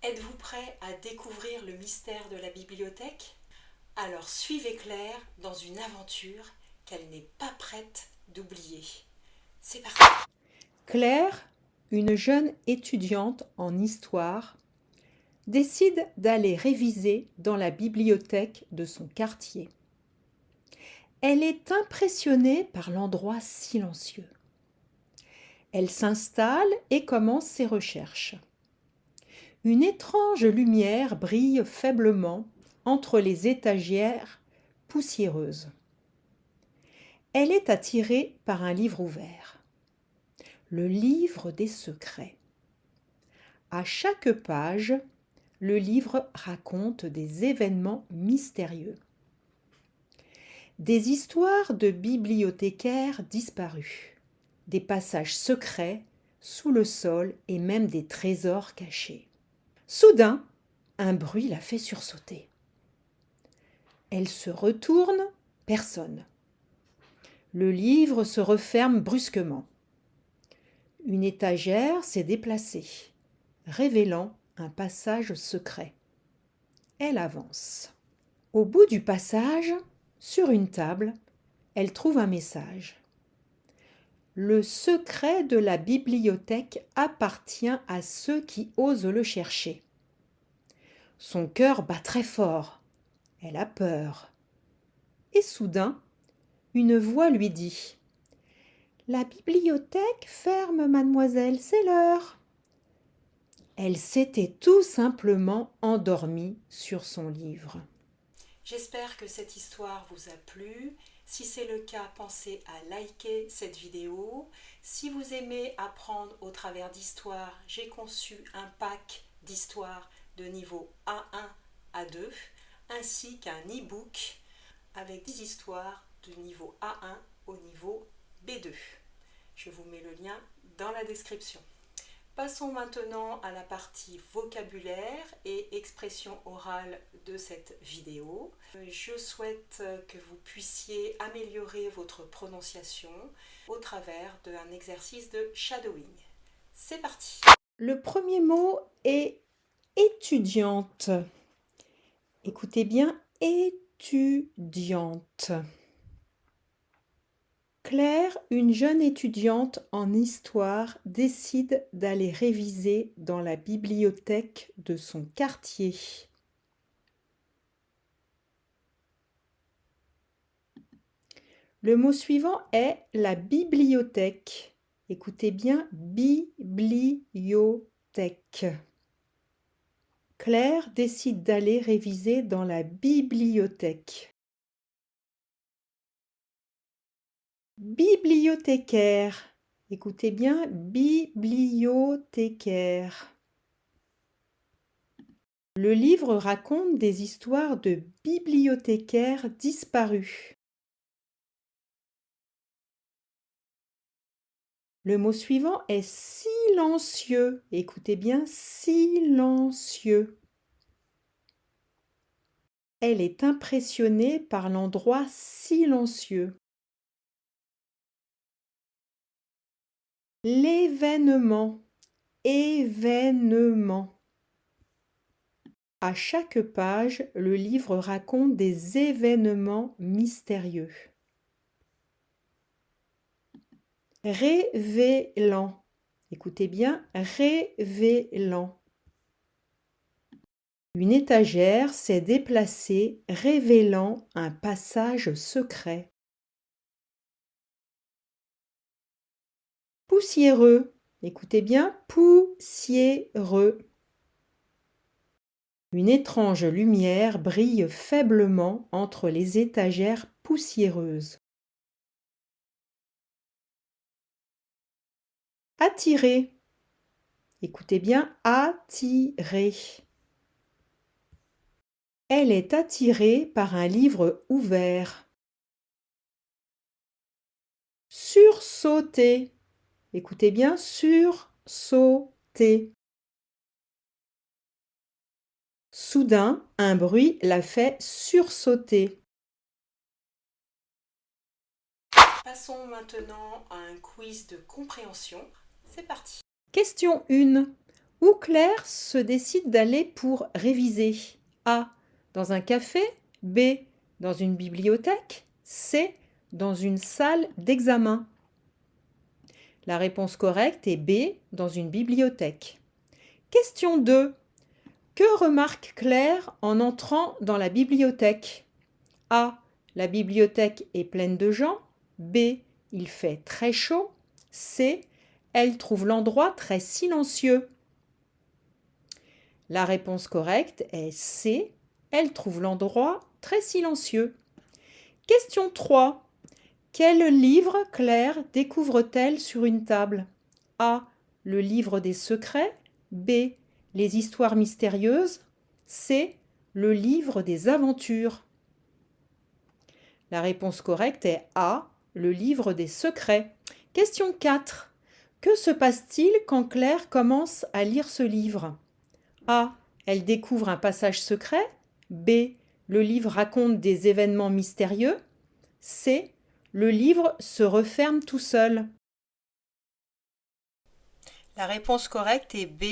Êtes-vous prêt à découvrir le mystère de la bibliothèque? Alors suivez Claire dans une aventure qu'elle n'est pas prête d'oublier. C'est parti! Claire, une jeune étudiante en histoire, décide d'aller réviser dans la bibliothèque de son quartier. Elle est impressionnée par l'endroit silencieux. Elle s'installe et commence ses recherches. Une étrange lumière brille faiblement entre les étagères poussiéreuses. Elle est attirée par un livre ouvert. Le livre des secrets. À chaque page, le livre raconte des événements mystérieux. Des histoires de bibliothécaires disparus, des passages secrets sous le sol et même des trésors cachés. Soudain, un bruit la fait sursauter. Elle se retourne, personne. Le livre se referme brusquement. Une étagère s'est déplacée, révélant un passage secret. Elle avance. Au bout du passage, sur une table, elle trouve un message. Le secret de la bibliothèque appartient à ceux qui osent le chercher. Son cœur bat très fort. Elle a peur. Et soudain, une voix lui dit « La bibliothèque ferme, mademoiselle, c'est l'heure !» Elle s'était tout simplement endormie sur son livre. J'espère que cette histoire vous a plu. Si c'est le cas, pensez à liker cette vidéo. Si vous aimez apprendre au travers d'histoires, j'ai conçu un pack d'histoires de niveau A1 à 2 ainsi qu'un e-book avec 10 histoires de niveau A1 au niveau B2. Je vous mets le lien dans la description. Passons maintenant à la partie vocabulaire et expression orale de cette vidéo. Je souhaite que vous puissiez améliorer votre prononciation au travers d'un exercice de shadowing. C'est parti! Le premier mot est étudiante. Écoutez bien, étudiante. Claire, une jeune étudiante en histoire, décide d'aller réviser dans la bibliothèque de son quartier. Le mot suivant est la bibliothèque. Écoutez bien, bibliothèque. Claire décide d'aller réviser dans la bibliothèque. Bibliothécaire. Écoutez bien, bibliothécaire. Le livre raconte des histoires de bibliothécaires disparus. Le mot suivant est silencieux. Écoutez bien, silencieux. Elle est impressionnée par l'endroit silencieux. L'événement. Événement. À chaque page, le livre raconte des événements mystérieux. Révélant. Écoutez bien, révélant. Une étagère s'est déplacée, révélant un passage secret. Poussiéreux. Écoutez bien, poussiéreux. Une étrange lumière brille faiblement entre les étagères poussiéreuses. Attirer. Écoutez bien, attirer. Elle est attirée par un livre ouvert. Sursauter. Écoutez bien, sursauter. Soudain, un bruit la fait sursauter. Passons maintenant à un quiz de compréhension. C'est parti! Question 1. Où Claire se décide d'aller pour réviser? A. Dans un café. B. Dans une bibliothèque. C. Dans une salle d'examen. La réponse correcte est B. Dans une bibliothèque. Question 2. Que remarque Claire en entrant dans la bibliothèque? A. La bibliothèque est pleine de gens. B. Il fait très chaud. C. Elle trouve l'endroit très silencieux. La réponse correcte est C. Elle trouve l'endroit très silencieux. Question 3. Quel livre Claire découvre-t-elle sur une table? A. Le livre des secrets. B. Les histoires mystérieuses. C. Le livre des aventures. La réponse correcte est A. Le livre des secrets. Question 4. Que se passe-t-il quand Claire commence à lire ce livre? A. Elle découvre un passage secret. B. Le livre raconte des événements mystérieux. C. Le livre se referme tout seul. La réponse correcte est B.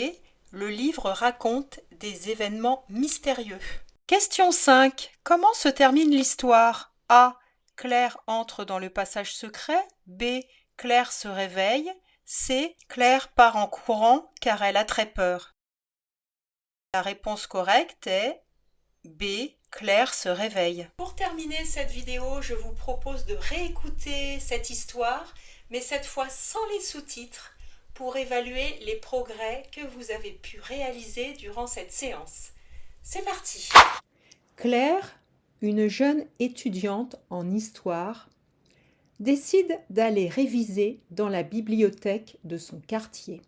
Le livre raconte des événements mystérieux. Question 5. Comment se termine l'histoire? A. Claire entre dans le passage secret. B. Claire se réveille. C. Claire part en courant car elle a très peur. La réponse correcte est B. Claire se réveille. Pour terminer cette vidéo, je vous propose de réécouter cette histoire, mais cette fois sans les sous-titres, pour évaluer les progrès que vous avez pu réaliser durant cette séance. C'est parti! Claire, une jeune étudiante en histoire, décide d'aller réviser dans la bibliothèque de son quartier.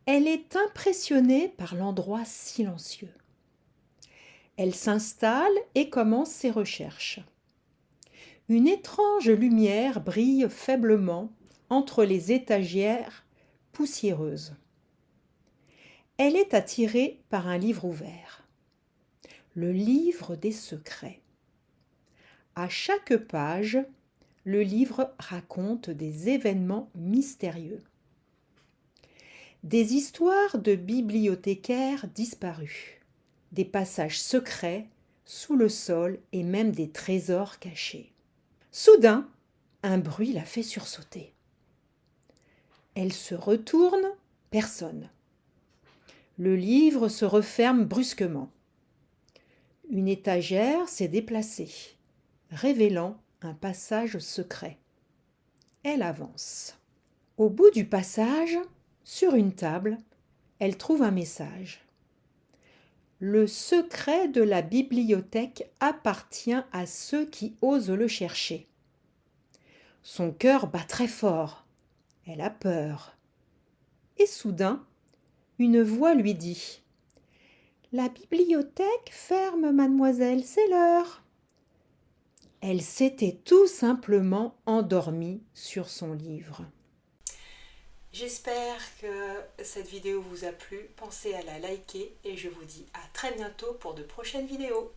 Elle est impressionnée par l'endroit silencieux. Elle s'installe et commence ses recherches. Une étrange lumière brille faiblement entre les étagères poussiéreuses. Elle est attirée par un livre ouvert. Le livre des secrets. À chaque page, le livre raconte des événements mystérieux. Des histoires de bibliothécaires disparus, des passages secrets sous le sol et même des trésors cachés. Soudain, un bruit la fait sursauter. Elle se retourne, personne. Le livre se referme brusquement. Une étagère s'est déplacée, révélant un passage secret. Elle avance. Au bout du passage, sur une table, elle trouve un message. Le secret de la bibliothèque appartient à ceux qui osent le chercher. Son cœur bat très fort. Elle a peur. Et soudain, une voix lui dit « La bibliothèque ferme, mademoiselle, c'est l'heure !» Elle s'était tout simplement endormie sur son livre. J'espère que cette vidéo vous a plu. Pensez à la liker et je vous dis à très bientôt pour de prochaines vidéos.